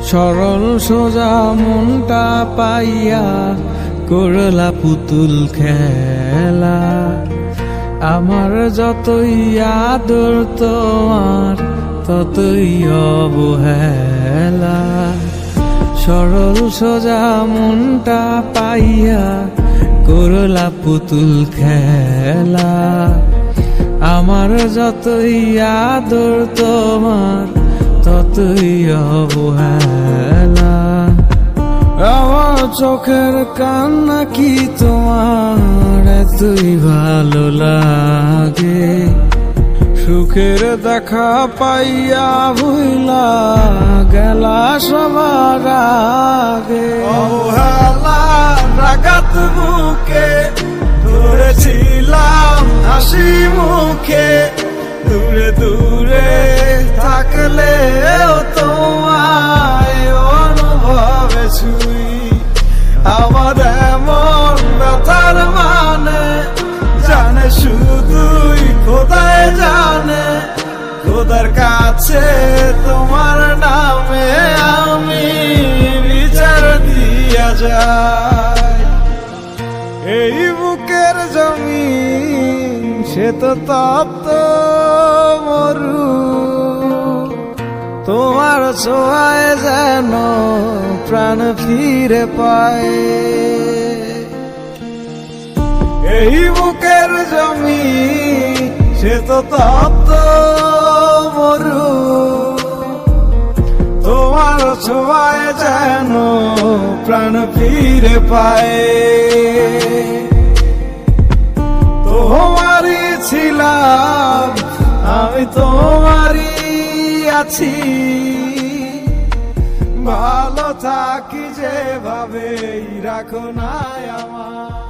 সরল সোজা মনটা পাইয়া করলা পুতুল খেলা। আমার যতই আদর তোমার ততই অবহেলা। সরল সোজা মনটা পাইয়া করলা পুতুল খেলা। আমার যতই আদর তোমার ততই অবহেলা। আমার চোখের কান্না কি তোমার এতই ভালো লাগে? সুখের দেখা পাইয়া ভুইলা গেলা সবার আগে। অবহেলার আঘাত বুকে ধরেছিলাম হাসি মুখে। দূরে দূরে থাকলেও তোমায় অনুভবে ছুঁই। আমার এমন ব্যথার মানে জানে শুধুই খোদাই জানে। খোদার কাছে তোমার নামে আমি বিচার দিয়া যাই। এই বুকের জমিন সে তো তপ্ত মরু। তোমার ছোঁয়ায় যেন প্রাণ ফিরে পায়। এই বুকের জমিন সে তো তপ্ত মরু। তোমার ছোঁয়ায় যেন প্রাণ ফিরে পায়। তোমারই ছিলাম আমি, তোমারই আছি। ভালো থাকি যেভাবে রাখো না আমার।